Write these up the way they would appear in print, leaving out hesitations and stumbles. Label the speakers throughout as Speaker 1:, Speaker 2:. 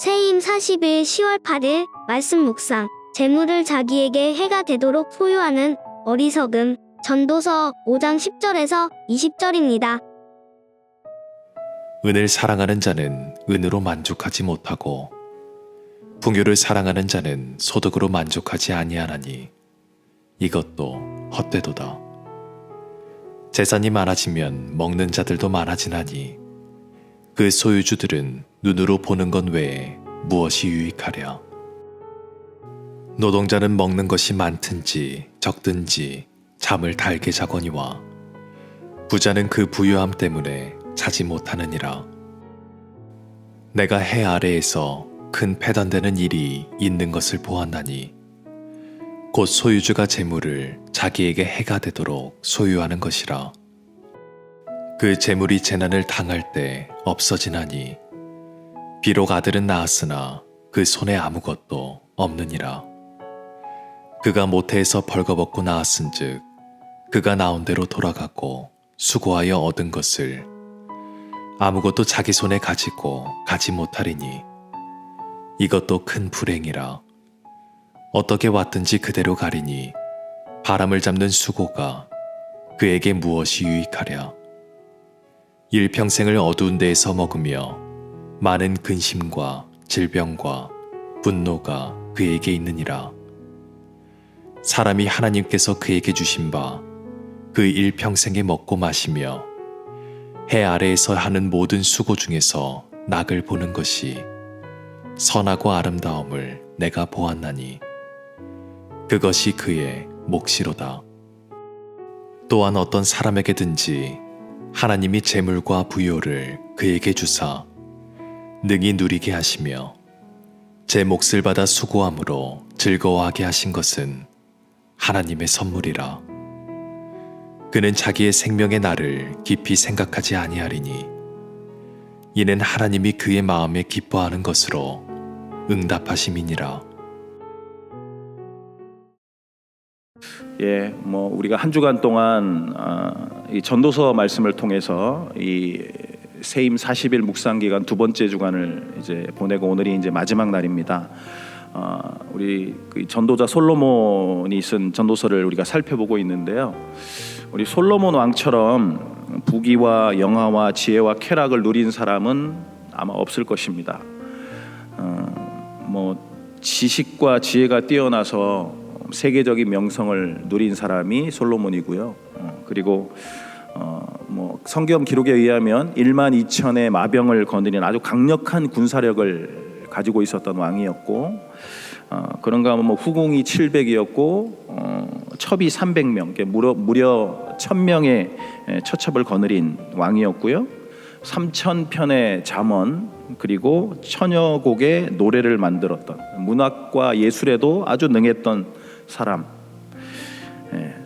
Speaker 1: 새임 40일 10월 8일 말씀 묵상. 재물을 자기에게 해가 되도록 소유하는 어리석음. 전도서 5장 10절에서 20절입니다.
Speaker 2: 은을 사랑하는 자는 은으로 만족하지 못하고 풍요를 사랑하는 자는 소득으로 만족하지 아니하나니 이것도 헛되도다. 재산이 많아지면 먹는 자들도 많아지나니 그 소유주들은 눈으로 보는 것 외에 무엇이 유익하랴. 노동자는 먹는 것이 많든지 적든지 잠을 달게 자거니와 부자는 그 부유함 때문에 자지 못하느니라. 내가 해 아래에서 큰 패단되는 일이 있는 것을 보았나니 곧 소유주가 재물을 자기에게 해가 되도록 소유하는 것이라. 그 재물이 재난을 당할 때 없어지나니 비록 아들은 낳았으나 그 손에 아무것도 없느니라. 그가 모태에서 벌거벗고 낳았은즉 그가 나온 대로 돌아가고 수고하여 얻은 것을 아무것도 자기 손에 가지고 가지 못하리니 이것도 큰 불행이라. 어떻게 왔든지 그대로 가리니 바람을 잡는 수고가 그에게 무엇이 유익하랴. 일평생을 어두운 데에서 먹으며 많은 근심과 질병과 분노가 그에게 있느니라. 사람이 하나님께서 그에게 주신 바 그 일평생에 먹고 마시며 해 아래에서 하는 모든 수고 중에서 낙을 보는 것이 선하고 아름다움을 내가 보았나니 그것이 그의 몫이로다. 또한 어떤 사람에게든지 하나님이 재물과 부요를 그에게 주사 능히 누리게 하시며 제 몫을 받아 수고함으로 즐거워하게 하신 것은 하나님의 선물이라. 그는 자기의 생명의 날을 깊이 생각하지 아니하리니 이는 하나님이 그의 마음에 기뻐하는 것으로 응답하심이니라.
Speaker 3: 우리가 한 주간 동안 이 전도서 말씀을 통해서 이 새임 40일 묵상 기간 두 번째 주간을 이제 보내고 오늘이 이제 마지막 날입니다. 우리 그 전도자 솔로몬이 쓴 전도서를 우리가 살펴보고 있는데요. 우리 솔로몬 왕처럼 부귀와 영화와 지혜와 쾌락을 누린 사람은 아마 없을 것입니다. 지식과 지혜가 뛰어나서 세계적인 명성을 누린 사람이 솔로몬이고요. 그리고 성경 기록에 의하면 1만 2천의 마병을 거느린 아주 강력한 군사력을 가지고 있었던 왕이었고, 그런가 하면 후궁이 700이었고 첩이 300명, 무려 1000명의 처첩을 거느린 왕이었고요. 3000편의 잠언 그리고 1000여 곡의 노래를 만들었던, 문학과 예술에도 아주 능했던 사람,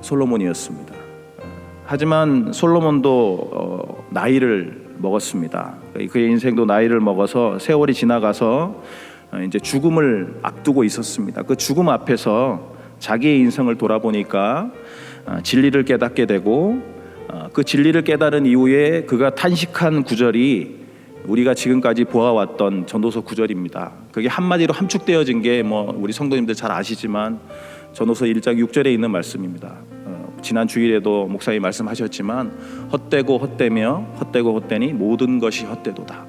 Speaker 3: 솔로몬이었습니다. 하지만 솔로몬도 나이를 먹었습니다. 그의 인생도 나이를 먹어서 세월이 지나가서 이제 죽음을 앞두고 있었습니다. 그 죽음 앞에서 자기의 인생을 돌아보니까 진리를 깨닫게 되고, 그 진리를 깨달은 이후에 그가 탄식한 구절이 우리가 지금까지 보아왔던 전도서 구절입니다. 그게 한마디로 함축되어진 게 우리 성도님들 잘 아시지만 전도서 1장 6절에 있는 말씀입니다. 지난 주일에도 목사님이 말씀하셨지만 헛되고 헛되며 헛되고 헛되니 모든 것이 헛되도다.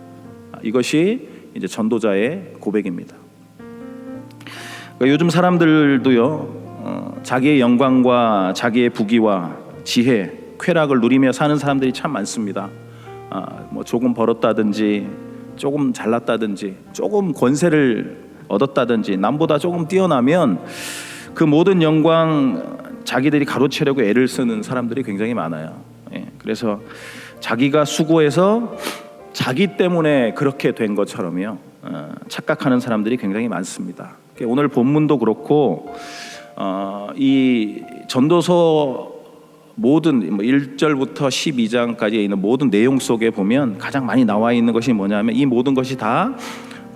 Speaker 3: 이것이 이제 전도자의 고백입니다. 그러니까 요즘 사람들도요, 자기의 영광과 자기의 부귀와 지혜, 쾌락을 누리며 사는 사람들이 참 많습니다. 조금 벌었다든지 조금 잘났다든지 조금 권세를 얻었다든지 남보다 조금 뛰어나면 그 모든 영광 자기들이 가로채려고 애를 쓰는 사람들이 굉장히 많아요. 그래서 자기가 수고해서 자기 때문에 그렇게 된 것처럼요, 착각하는 사람들이 굉장히 많습니다. 오늘 본문도 그렇고 이 전도서 모든 1절부터 12장까지 있는 모든 내용 속에 보면 가장 많이 나와 있는 것이 뭐냐면 이 모든 것이 다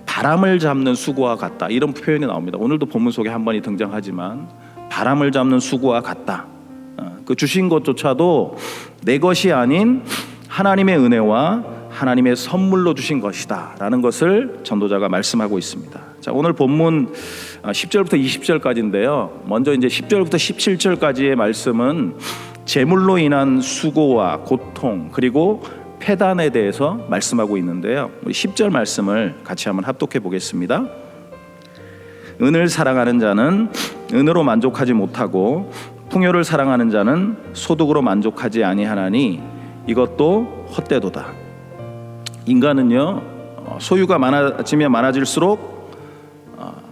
Speaker 3: 바람을 잡는 수고와 같다, 이런 표현이 나옵니다. 오늘도 본문 속에 한 번이 등장하지만 바람을 잡는 수고와 같다. 그 주신 것조차도 내 것이 아닌 하나님의 은혜와 하나님의 선물로 주신 것이다 라는 것을 전도자가 말씀하고 있습니다. 자, 오늘 본문 10절부터 20절까지인데요. 먼저 이제 10절부터 17절까지의 말씀은 재물로 인한 수고와 고통 그리고 폐단에 대해서 말씀하고 있는데요. 우리 10절 말씀을 같이 한번 합독해 보겠습니다. 은을 사랑하는 자는 은으로 만족하지 못하고 풍요를 사랑하는 자는 소득으로 만족하지 아니하나니 이것도 헛되도다. 인간은요, 소유가 많아지면 많아질수록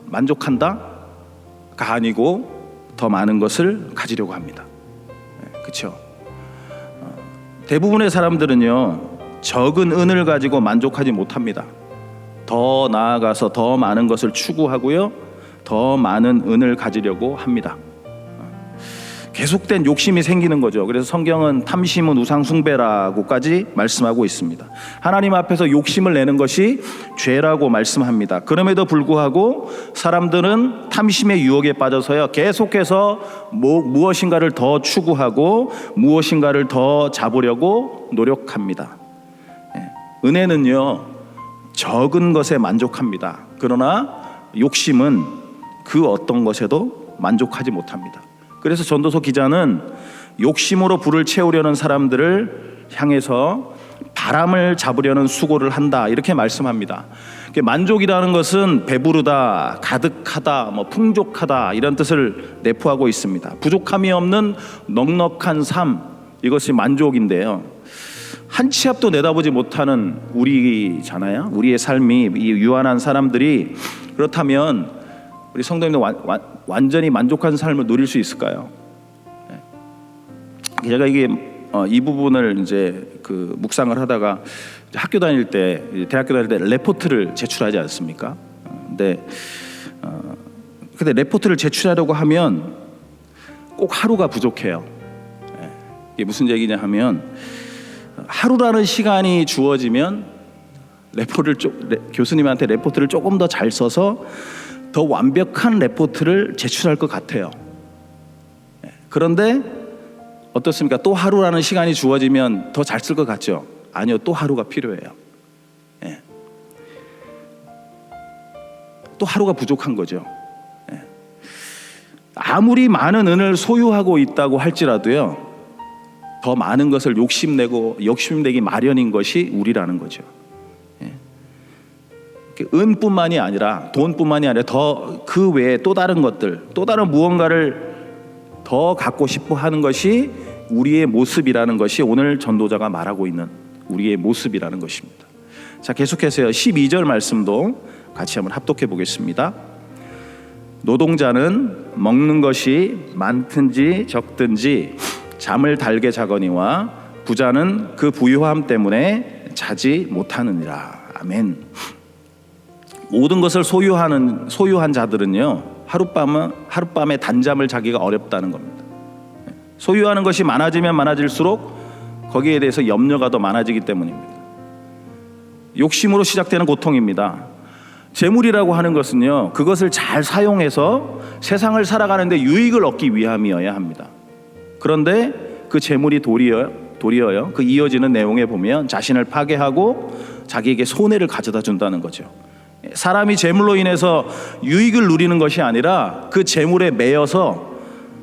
Speaker 3: 만족한다가 아니고 더 많은 것을 가지려고 합니다. 그렇죠? 대부분의 사람들은요, 적은 은을 가지고 만족하지 못합니다. 더 나아가서 더 많은 것을 추구하고요, 더 많은 은을 가지려고 합니다. 계속된 욕심이 생기는 거죠. 그래서 성경은 탐심은 우상 숭배라고까지 말씀하고 있습니다. 하나님 앞에서 욕심을 내는 것이 죄라고 말씀합니다. 그럼에도 불구하고 사람들은 탐심의 유혹에 빠져서요, 계속해서 무엇인가를 더 추구하고 무엇인가를 더 잡으려고 노력합니다. 은혜는요, 적은 것에 만족합니다. 그러나 욕심은 그 어떤 것에도 만족하지 못합니다. 그래서 전도서 기자는 욕심으로 불을 채우려는 사람들을 향해서 바람을 잡으려는 수고를 한다 이렇게 말씀합니다. 만족이라는 것은 배부르다, 가득하다, 풍족하다 이런 뜻을 내포하고 있습니다. 부족함이 없는 넉넉한 삶, 이것이 만족인데요. 한 치 앞도 내다보지 못하는 우리잖아요. 우리의 삶이 이 유한한 사람들이 그렇다면 우리 성도님들 완전히 만족한 삶을 누릴 수 있을까요? 제가 이 부분을 이제 그 묵상을 하다가 학교 다닐 때, 대학교 다닐 때 레포트를 제출하지 않습니까? 근데 레포트를 제출하려고 하면 꼭 하루가 부족해요. 이게 무슨 얘기냐 하면, 하루라는 시간이 주어지면 교수님한테 레포트를 조금 더 잘 써서 더 완벽한 레포트를 제출할 것 같아요. 그런데 어떻습니까? 또 하루라는 시간이 주어지면 더 잘 쓸 것 같죠? 아니요, 또 하루가 필요해요. 또 하루가 부족한 거죠. 아무리 많은 은을 소유하고 있다고 할지라도요, 더 많은 것을 욕심내기 마련인 것이 우리라는 거죠. 은뿐만이 아니라, 돈뿐만이 아니라 더 그 외에 또 다른 것들, 또 다른 무언가를 더 갖고 싶어 하는 것이 우리의 모습이라는 것이 오늘 전도자가 말하고 있는 우리의 모습이라는 것입니다. 자, 계속해서요, 12절 말씀도 같이 한번 합독해 보겠습니다. 노동자는 먹는 것이 많든지 적든지 잠을 달게 자거니와 부자는 그 부유함 때문에 자지 못하느니라. 아멘. 모든 것을 소유한 자들은요, 하룻밤에 단잠을 자기가 어렵다는 겁니다. 소유하는 것이 많아지면 많아질수록 거기에 대해서 염려가 더 많아지기 때문입니다. 욕심으로 시작되는 고통입니다. 재물이라고 하는 것은요, 그것을 잘 사용해서 세상을 살아가는데 유익을 얻기 위함이어야 합니다. 그런데 그 재물이 도리어요, 그 이어지는 내용에 보면 자신을 파괴하고 자기에게 손해를 가져다 준다는 거죠. 사람이 재물로 인해서 유익을 누리는 것이 아니라 그 재물에 매여서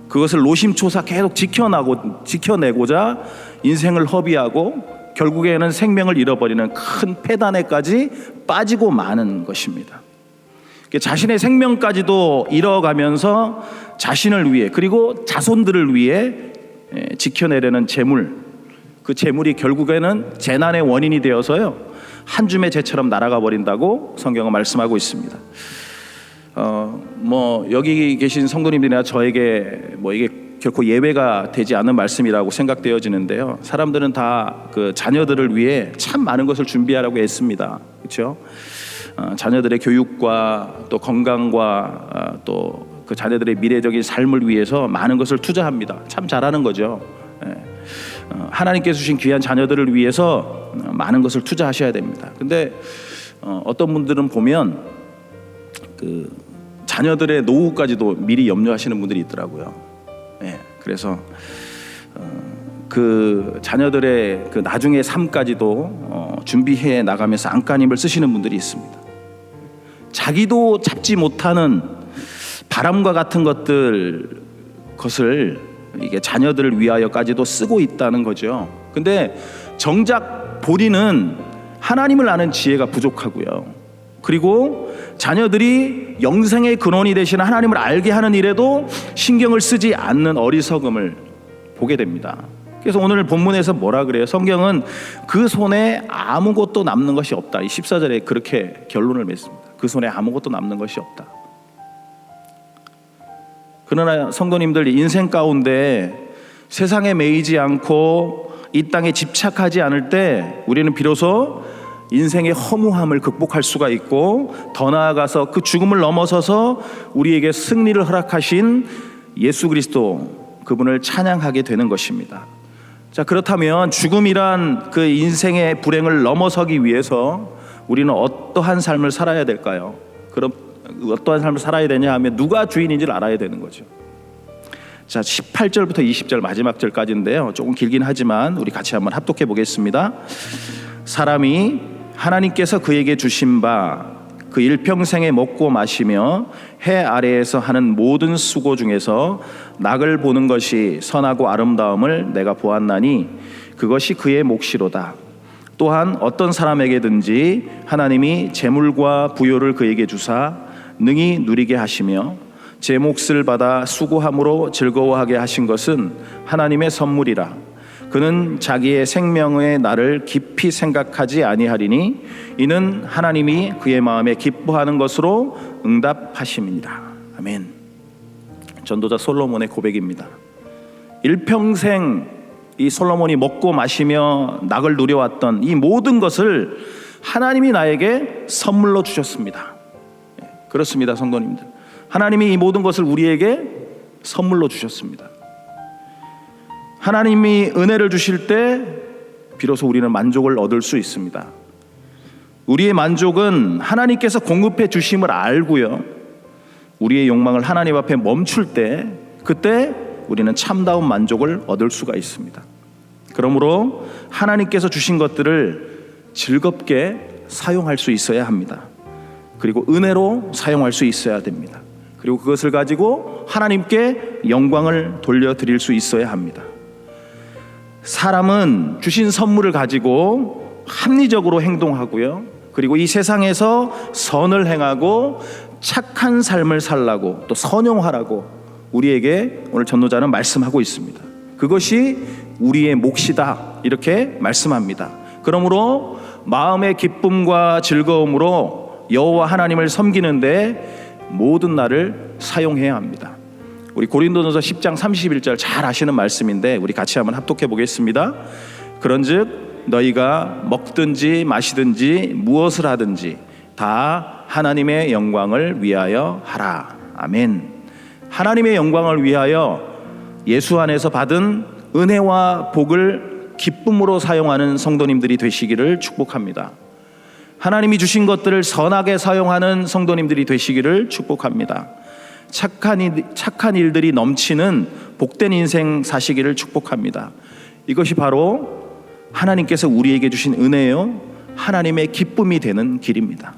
Speaker 3: 그것을 노심초사 계속 지켜내고자 인생을 허비하고 결국에는 생명을 잃어버리는 큰 폐단에까지 빠지고 마는 것입니다. 자신의 생명까지도 잃어가면서 자신을 위해, 그리고 자손들을 위해 지켜내려는 재물, 그 재물이 결국에는 재난의 원인이 되어서요, 한 줌의 재처럼 날아가 버린다고 성경은 말씀하고 있습니다. 여기 계신 성도님들이나 저에게 이게 결코 예외가 되지 않는 말씀이라고 생각되어지는데요. 사람들은 다 그 자녀들을 위해 참 많은 것을 준비하라고 애씁니다. 그렇죠? 자녀들의 교육과 또 건강과 또 그 자녀들의 미래적인 삶을 위해서 많은 것을 투자합니다. 참 잘하는 거죠. 하나님께서 주신 귀한 자녀들을 위해서 많은 것을 투자하셔야 됩니다. 근데 어떤 분들은 보면 그 자녀들의 노후까지도 미리 염려하시는 분들이 있더라고요. 그래서 그 자녀들의 그 나중의 삶까지도 준비해 나가면서 안간힘을 쓰시는 분들이 있습니다. 자기도 잡지 못하는 바람과 같은 것을 이게 자녀들을 위하여까지도 쓰고 있다는 거죠. 근데 정작 본인은 하나님을 아는 지혜가 부족하고요. 그리고 자녀들이 영생의 근원이 되시는 하나님을 알게 하는 일에도 신경을 쓰지 않는 어리석음을 보게 됩니다. 그래서 오늘 본문에서 뭐라 그래요? 성경은 그 손에 아무것도 남는 것이 없다. 이 14절에 그렇게 결론을 맺습니다. 그 손에 아무것도 남는 것이 없다. 그러나 성도님들, 인생 가운데 세상에 매이지 않고 이 땅에 집착하지 않을 때 우리는 비로소 인생의 허무함을 극복할 수가 있고, 더 나아가서 그 죽음을 넘어서서 우리에게 승리를 허락하신 예수 그리스도, 그분을 찬양하게 되는 것입니다. 자, 그렇다면 죽음이란 그 인생의 불행을 넘어서기 위해서 우리는 어떠한 삶을 살아야 될까요? 그럼 어떠한 삶을 살아야 되냐 하면 누가 주인인지를 알아야 되는 거죠. 자, 18절부터 20절 마지막 절까지인데요, 조금 길긴 하지만 우리 같이 한번 합독해 보겠습니다. 사람이 하나님께서 그에게 주신 바 그 일평생에 먹고 마시며 해 아래에서 하는 모든 수고 중에서 낙을 보는 것이 선하고 아름다움을 내가 보았나니 그것이 그의 몫이로다. 또한 어떤 사람에게든지 하나님이 재물과 부요를 그에게 주사 능히 누리게 하시며 제 몫을 받아 수고함으로 즐거워하게 하신 것은 하나님의 선물이라. 그는 자기의 생명의 날을 깊이 생각하지 아니하리니 이는 하나님이 그의 마음에 기뻐하는 것으로 응답하심이니라. 아멘. 전도자 솔로몬의 고백입니다. 일평생 이 솔로몬이 먹고 마시며 낙을 누려왔던 이 모든 것을 하나님이 나에게 선물로 주셨습니다. 그렇습니다, 성도님들. 하나님이 이 모든 것을 우리에게 선물로 주셨습니다. 하나님이 은혜를 주실 때 비로소 우리는 만족을 얻을 수 있습니다. 우리의 만족은 하나님께서 공급해 주심을 알고요, 우리의 욕망을 하나님 앞에 멈출 때, 그때 우리는 참다운 만족을 얻을 수가 있습니다. 그러므로 하나님께서 주신 것들을 즐겁게 사용할 수 있어야 합니다. 그리고 은혜로 사용할 수 있어야 됩니다. 그리고 그것을 가지고 하나님께 영광을 돌려드릴 수 있어야 합니다. 사람은 주신 선물을 가지고 합리적으로 행동하고요, 그리고 이 세상에서 선을 행하고 착한 삶을 살라고, 또 선용하라고 우리에게 오늘 전도자는 말씀하고 있습니다. 그것이 우리의 몫이다, 이렇게 말씀합니다. 그러므로 마음의 기쁨과 즐거움으로 여호와 하나님을 섬기는데 모든 날을 사용해야 합니다. 우리 고린도전서 10장 31절 잘 아시는 말씀인데 우리 같이 한번 합독해 보겠습니다. 그런즉 너희가 먹든지 마시든지 무엇을 하든지 다 하나님의 영광을 위하여 하라. 아멘. 하나님의 영광을 위하여 예수 안에서 받은 은혜와 복을 기쁨으로 사용하는 성도님들이 되시기를 축복합니다. 하나님이 주신 것들을 선하게 사용하는 성도님들이 되시기를 축복합니다. 착한 일들이 넘치는 복된 인생 사시기를 축복합니다. 이것이 바로 하나님께서 우리에게 주신 은혜요, 하나님의 기쁨이 되는 길입니다.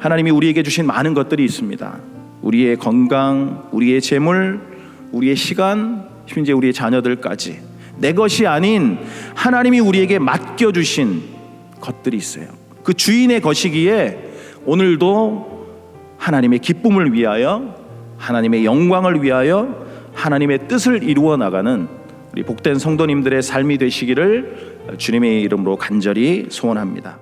Speaker 3: 하나님이 우리에게 주신 많은 것들이 있습니다. 우리의 건강, 우리의 재물, 우리의 시간, 심지어 우리의 자녀들까지 내 것이 아닌 하나님이 우리에게 맡겨주신 것들이 있어요. 그 주인의 것이기에 오늘도 하나님의 기쁨을 위하여, 하나님의 영광을 위하여 하나님의 뜻을 이루어 나가는 우리 복된 성도님들의 삶이 되시기를 주님의 이름으로 간절히 소원합니다.